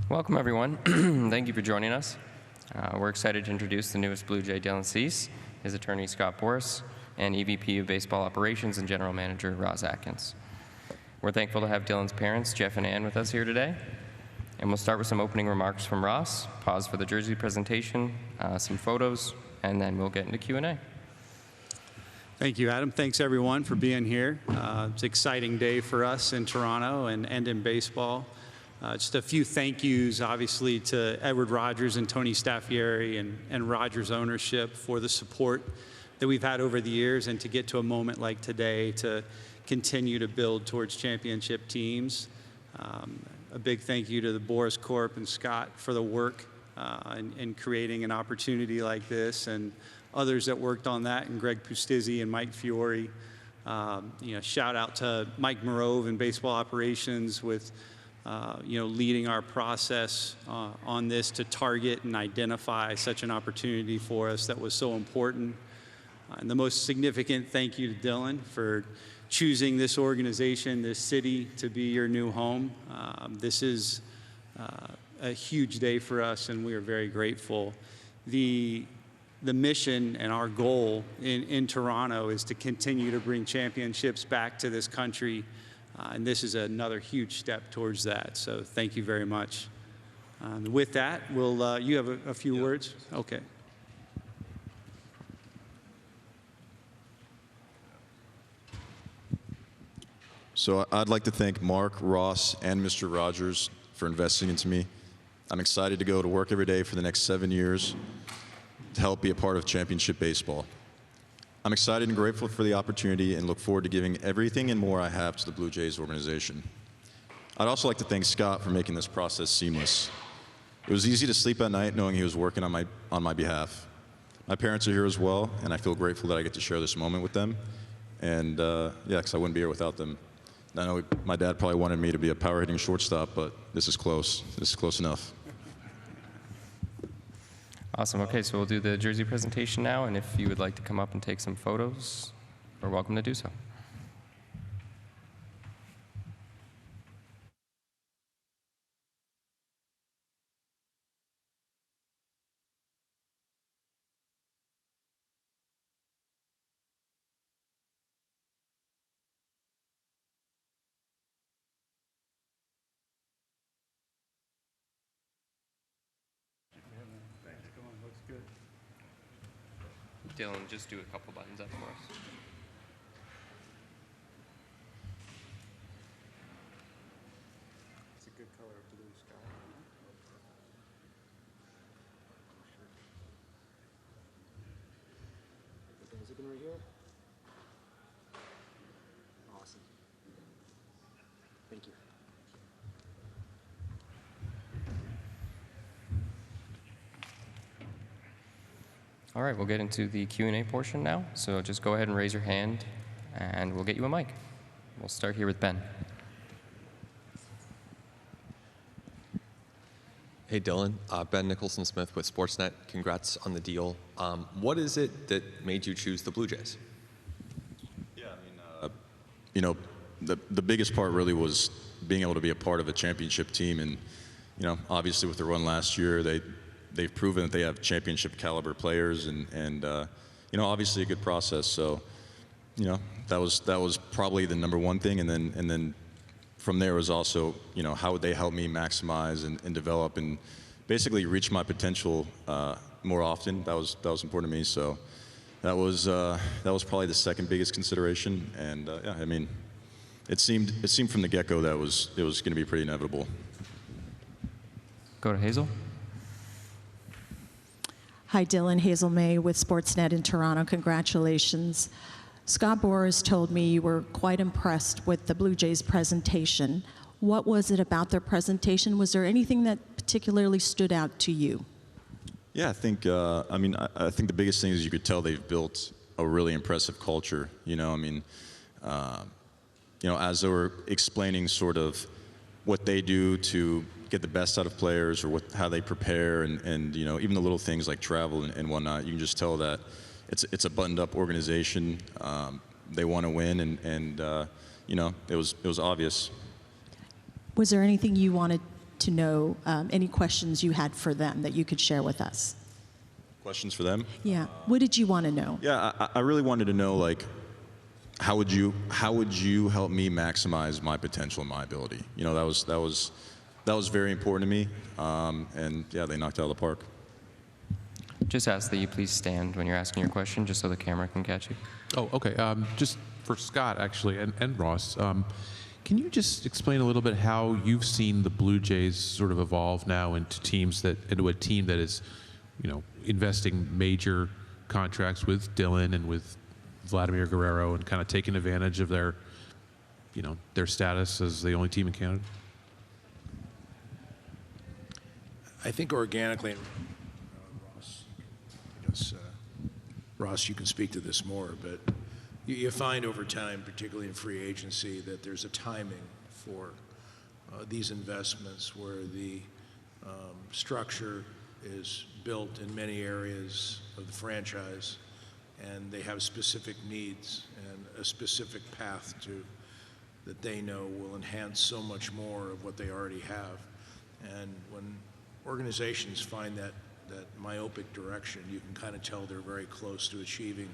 Welcome, everyone. Thank you for joining us. We're excited to introduce the newest Blue Jay, Dylan Cease, his attorney, Scott Boras, and EVP of Baseball Operations and General Manager, Roz Atkins. We're thankful to have Dylan's parents, Jeff and Ann, with us here today. And we'll start with some opening remarks from Ross, pause for the jersey presentation, some photos, and then we'll get into Q&A. Thank you, Adam. Thanks, everyone, for being here. It's an exciting day for us in Toronto and in baseball. Just a few thank yous, obviously, to Edward Rogers and Tony Staffieri and Rogers ownership for the support that we've had over the years, and to get to a moment like today to continue to build towards championship teams. A big thank you to the Boras Corp and Scott for the work in creating an opportunity like this, and others that worked on that, and Greg Pustizzi and Mike Fiore. Shout out to Mike Morove in baseball operations with leading our process on this to target and identify such an opportunity for us that was so important. And the most significant thank you to Dylan for choosing this organization, this city, to be your new home. This is a huge day for us, and we are very grateful. The mission and our goal in Toronto is to continue to bring championships back to this country. And this is another huge step towards that. So thank you very much. With that, you have a few words? Okay. So I'd like to thank Mark, Ross, and Mr. Rogers for investing into me. I'm excited to go to work every day for the next 7 years to help be a part of championship baseball. I'm excited and grateful for the opportunity and look forward to giving everything and more I have to the Blue Jays organization. I'd also like to thank Scott for making this process seamless. It was easy to sleep at night knowing he was working on my behalf. My parents are here as well, and I feel grateful that I get to share this moment with them. And because I wouldn't be here without them. I know my dad probably wanted me to be a power hitting shortstop, but this is close. This is close enough. Awesome. Okay, so we'll do the jersey presentation now, and if you would like to come up and take some photos, you're welcome to do so. Dylan, just do a couple buttons up for us. It's a good color of blue sky. Is it right here? Awesome. Thank you. All right, we'll get into the Q&A portion now. So just go ahead and raise your hand, and we'll get you a mic. We'll start here with Ben. Hey, Dylan. Ben Nicholson-Smith with Sportsnet. Congrats on the deal. What is it that made you choose the Blue Jays? Yeah, I mean, the biggest part really was being able to be a part of a championship team. And, obviously with the run last year, they've proven that they have championship caliber players and obviously a good process. So, that was probably the number one thing. And then from there was also, how would they help me maximize and develop and basically reach my potential more often. That was important to me. So that was probably the second biggest consideration. And I mean, it seemed from the get-go that it was going to be pretty inevitable. Go to Hazel. Hi, Dylan. Hazel May with Sportsnet in Toronto. Congratulations. Scott Boras told me you were quite impressed with the Blue Jays presentation. What was it about their presentation? Was there anything that particularly stood out to you? Yeah, I think, I think the biggest thing is you could tell they've built a really impressive culture. As they were explaining sort of what they do to get the best out of players, or how they prepare, and even the little things like travel and whatnot, you can just tell that it's a buttoned-up organization. They want to win, and it was obvious. Was there anything you wanted to know any questions you had for them that you could share with us. Questions for them? Yeah. What did you want to know? Yeah, I really wanted to know, like, how would you help me maximize my potential and my ability? You know, that was very important to me, and yeah, they knocked it out of the park. Just ask that you please stand when you're asking your question, just so the camera can catch you. Oh, okay. Just for Scott, actually, and Ross, can you just explain a little bit how you've seen the Blue Jays sort of evolve now into a team that is, you know, investing major contracts with Dylan and with Vladimir Guerrero and kind of taking advantage of their, you know, their status as the only team in Canada? I think organically, Ross, you can speak to this more, but you find over time, particularly in free agency, that there's a timing for these investments where the structure is built in many areas of the franchise, and they have specific needs and a specific path that they know will enhance so much more of what they already have. And when organizations find that myopic direction, you can kind of tell they're very close to achieving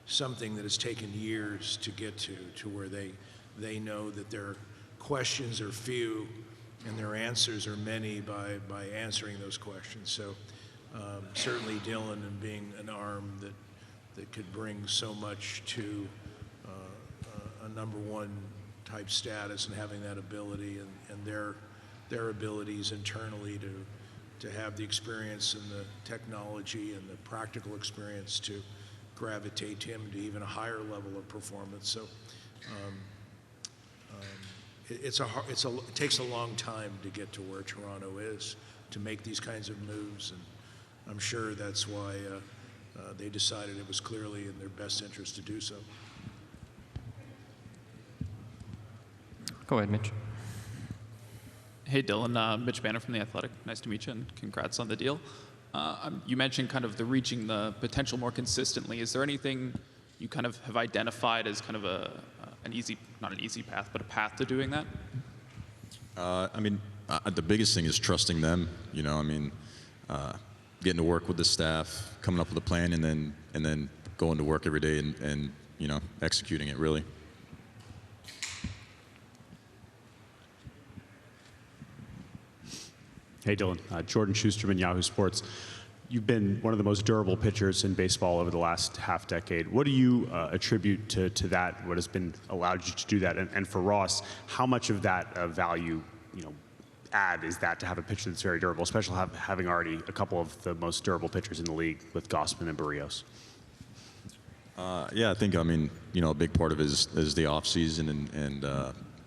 something that has taken years to get to where they know that their questions are few and their answers are many by answering those questions. So certainly Dylan, and being an arm that could bring so much to a number one type status, and having that ability and their abilities internally to have the experience and the technology and the practical experience to gravitate him to even a higher level of performance. So it takes a long time to get to where Toronto is, to make these kinds of moves, and I'm sure that's why they decided it was clearly in their best interest to do so. Go ahead, Mitch. Hey, Dylan. Mitch Banner from The Athletic. Nice to meet you, and congrats on the deal. You mentioned kind of the reaching the potential more consistently. Is there anything you kind of have identified as kind of an easy, not an easy path, but a path to doing that? I mean, the biggest thing is trusting them. You know, I mean, getting to work with the staff, coming up with a plan, and then going to work every day and you know, executing it really. Hey, Dylan. Jordan Schusterman, Yahoo Sports. You've been one of the most durable pitchers in baseball over the last half decade. What do you attribute to that? What has been allowed you to do that? And for Ross, how much of that value, you know, add is that to have a pitcher that's very durable, especially having already a couple of the most durable pitchers in the league with Gausman and Barrios? Yeah, I think, I mean, you know, a big part of it is the off season and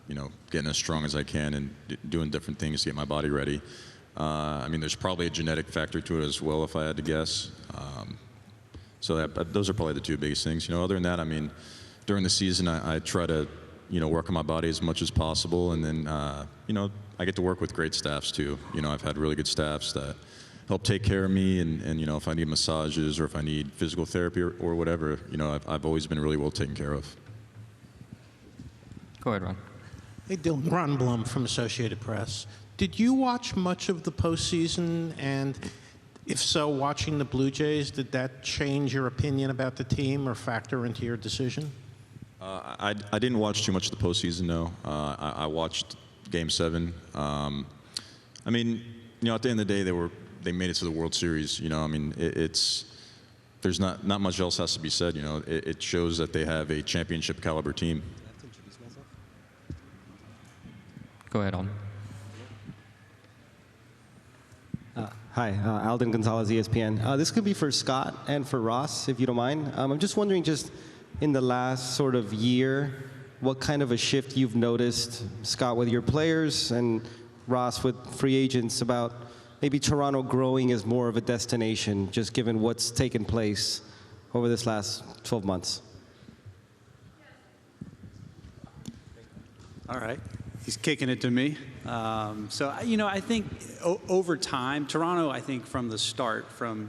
you know, getting as strong as I can and doing different things to get my body ready. I mean, there's probably a genetic factor to it as well, if I had to guess. So those are probably the two biggest things. You know, other than that, I mean, during the season, I try to, you know, work on my body as much as possible, and then, you know, I get to work with great staffs too. You know, I've had really good staffs that help take care of me, and you know, if I need massages or if I need physical therapy or whatever, you know, I've always been really well taken care of. Go ahead, Ron. Hey, Dylan. Ron Blum from Associated Press. Did you watch much of the postseason? And if so, watching the Blue Jays, did that change your opinion about the team or factor into your decision? I didn't watch too much of the postseason, no. I watched Game 7. I mean, you know, at the end of the day, they made it to the World Series. You know, I mean, there's not much else has to be said. You know, it shows that they have a championship caliber team. Go ahead, Alden. Hi, Alden Gonzalez, ESPN. This could be for Scott and for Ross, if you don't mind. I'm just wondering, just in the last sort of year, what kind of a shift you've noticed, Scott, with your players, and Ross with free agents, about maybe Toronto growing as more of a destination, just given what's taken place over this last 12 months. All right. He's kicking it to me. So, you know, I think over time, Toronto, I think from the start, from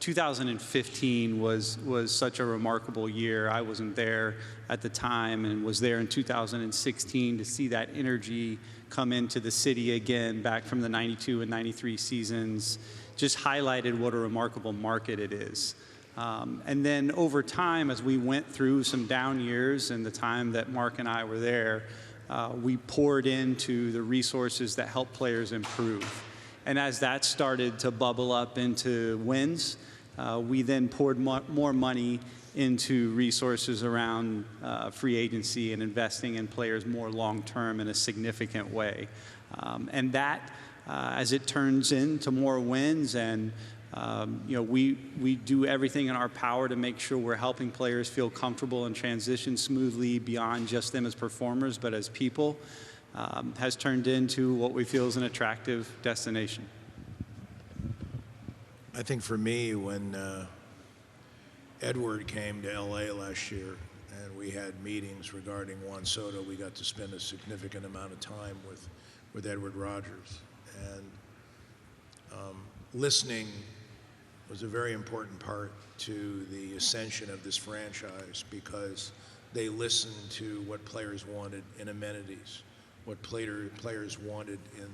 2015 was such a remarkable year. I wasn't there at the time and was there in 2016 to see that energy come into the city again, back from the 92 and 93 seasons, just highlighted what a remarkable market it is. And then over time, as we went through some down years and the time that Mark and I were there, we poured into the resources that help players improve. And as that started to bubble up into wins, we then poured more money into resources around free agency and investing in players more long-term in a significant way. And that, as it turns into more wins, and we do everything in our power to make sure we're helping players feel comfortable and transition smoothly beyond just them as performers, but as people, has turned into what we feel is an attractive destination. I think for me, when Edward came to LA last year and we had meetings regarding Juan Soto, we got to spend a significant amount of time with Edward Rogers. And listening was a very important part to the ascension of this franchise, because they listened to what players wanted in amenities, what players wanted in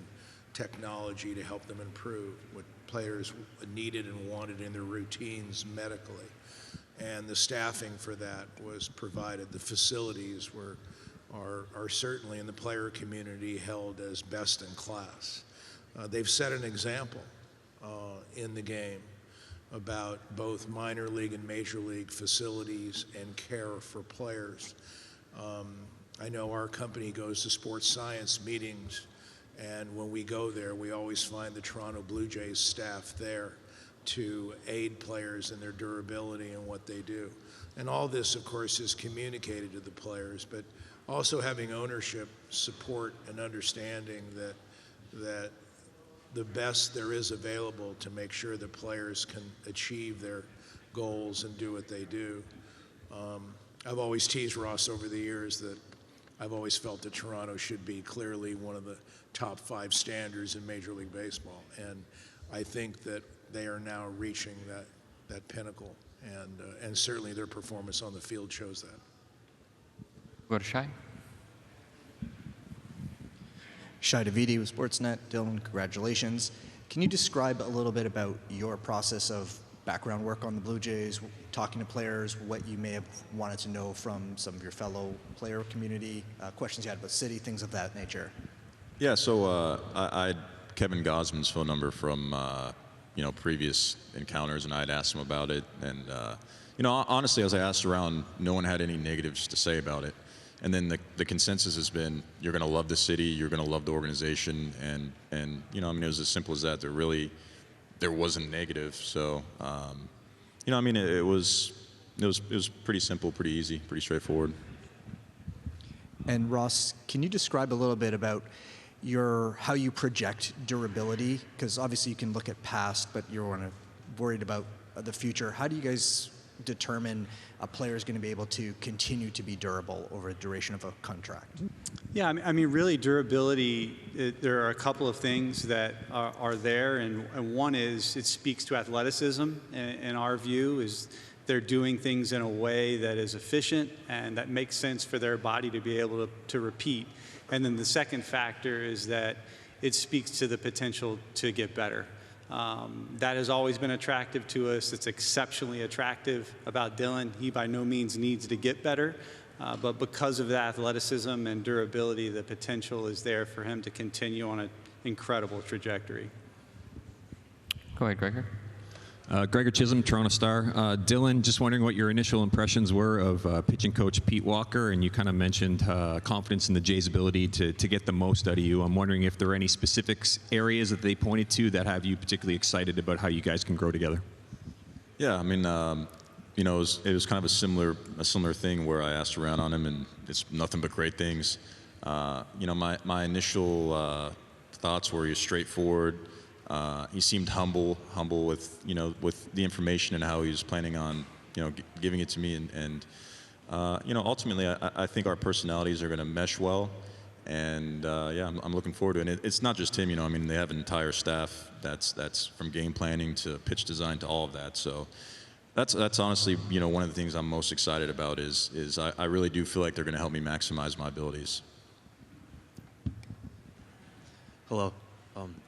technology to help them improve, what players needed and wanted in their routines medically. And the staffing for that was provided. The facilities are certainly in the player community held as best in class. They've set an example in the game about both minor league and major league facilities and care for players. I know our company goes to sports science meetings, and when we go there, we always find the Toronto Blue Jays staff there to aid players in their durability and what they do. And all this, of course, is communicated to the players, but also having ownership, support, and understanding that the best there is available to make sure that players can achieve their goals and do what they do. I've always teased Ross over the years that I've always felt that Toronto should be clearly one of the top 5 standards in Major League Baseball. And I think that they are now reaching that pinnacle. And certainly their performance on the field shows that. Go to Shai. Shai Davidi with Sportsnet. Dylan, congratulations. Can you describe a little bit about your process of background work on the Blue Jays, talking to players, what you may have wanted to know from some of your fellow player community, questions you had about City, things of that nature? Yeah, so I had Kevin Gosman's phone number from previous encounters, and I'd asked him about it. And honestly, as I asked around, no one had any negatives to say about it. And then the consensus has been, you're going to love the city, you're going to love the organization, and it was as simple as that. There wasn't negative. So it was pretty simple, pretty easy, pretty straightforward. And Ross, can you describe a little bit about how you project durability? Because obviously you can look at past, but you're worried about the future. How do you guys determine a player is going to be able to continue to be durable over a duration of a contract? Yeah, really durability, there are a couple of things that are there, and one is it speaks to athleticism, in our view, is they're doing things in a way that is efficient and that makes sense for their body to be able to repeat. And then the second factor is that it speaks to the potential to get better. That has always been attractive to us. It's exceptionally attractive about Dylan. He by no means needs to get better, but because of the athleticism and durability, the potential is there for him to continue on an incredible trajectory. Go ahead, Gregor. Gregor Chisholm, Toronto Star. Dylan, just wondering what your initial impressions were of pitching coach Pete Walker, and you kind of mentioned confidence in the Jays' ability to get the most out of you. I'm wondering if there are any specific areas that they pointed to that have you particularly excited about how you guys can grow together. Yeah, it was kind of a similar thing where I asked around on him, and it's nothing but great things. My initial thoughts were he was straightforward. He seemed humble with the information and how he was planning on giving it to me, and ultimately I think our personalities are going to mesh well, And yeah, I'm looking forward to it. And it's not just him, you know. I mean, they have an entire staff that's from game planning to pitch design to all of that. So that's honestly, you know, one of the things I'm most excited about is I really do feel like they're going to help me maximize my abilities. Hello,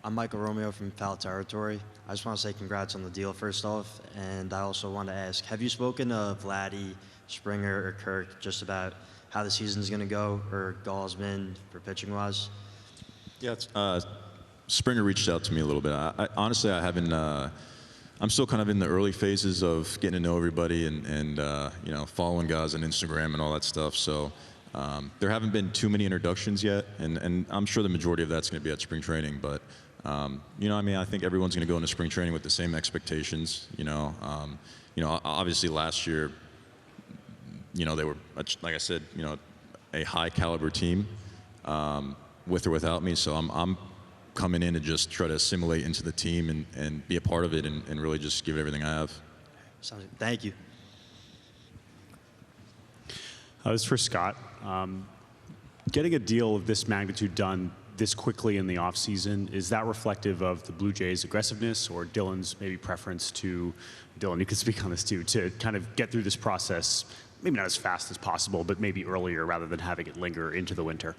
I'm Michael Romeo from Foul Territory. I just want to say congrats on the deal first off, and I also want to ask, have you spoken to Vladdy, Springer, or Kirk just about how the season's going to go, or Gallsman for pitching-wise? Yeah, Springer reached out to me a little bit. Honestly, I haven't. I'm still kind of in the early phases of getting to know everybody and you know, following guys on Instagram and all that stuff. So there haven't been too many introductions yet, and I'm sure the majority of that's going to be at spring training. But you know, I mean, I think everyone's going to go into spring training with the same expectations. You know, obviously last year, you know, they were, like I said, you know, a high caliber team with or without me. So I'm coming in to just try to assimilate into the team and be a part of it and really just give it everything I have. Sounds good. Thank you. This is for Scott. Getting a deal of this magnitude done this quickly in the offseason, is that reflective of the Blue Jays' aggressiveness or Dylan's maybe preference to, Dylan, you can speak on this too, to kind of get through this process, maybe not as fast as possible, but maybe earlier rather than having it linger into the winter?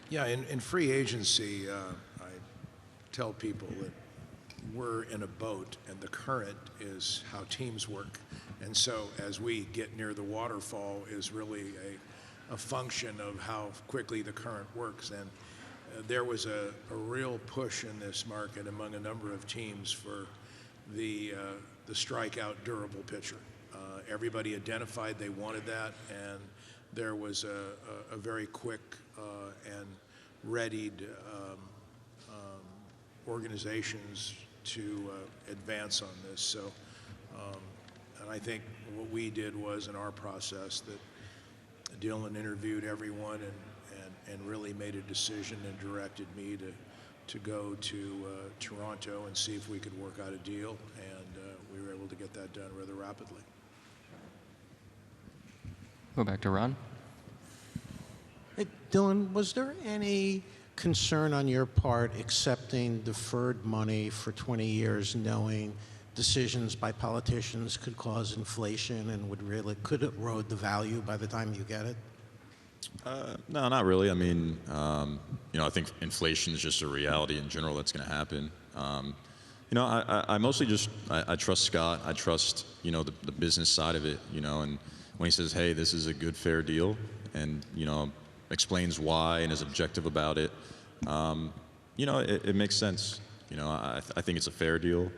Yeah, in free agency, I tell people that we're in a boat and the current is how teams work. And so as we get near the waterfall is really a function of how quickly the current works. And there was a real push in this market among a number of teams for the strikeout durable pitcher. Everybody identified they wanted that, and there was a very quick and readied organizations to advance on this. So, and I think what we did was in our process that Dylan interviewed everyone and really made a decision and directed me to go to Toronto and see if we could work out a deal, and we were able to get that done rather rapidly. Go back to Ron. Hey, Dylan, was there any concern on your part accepting deferred money for 20 years, knowing decisions by politicians could cause inflation and could erode the value by the time you get it? No, not really. I mean, you know, I think inflation is just a reality in general that's going to happen. You know, I mostly just I trust Scott. I trust, you know, the business side of it. You know, and when he says, "Hey, this is a good, fair deal," and you know, explains why and is objective about it, you know, it makes sense. You know, I think it's a fair deal,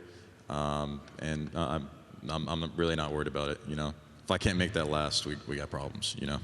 and I'm really not worried about it. You know, if I can't make that last, we got problems. You know.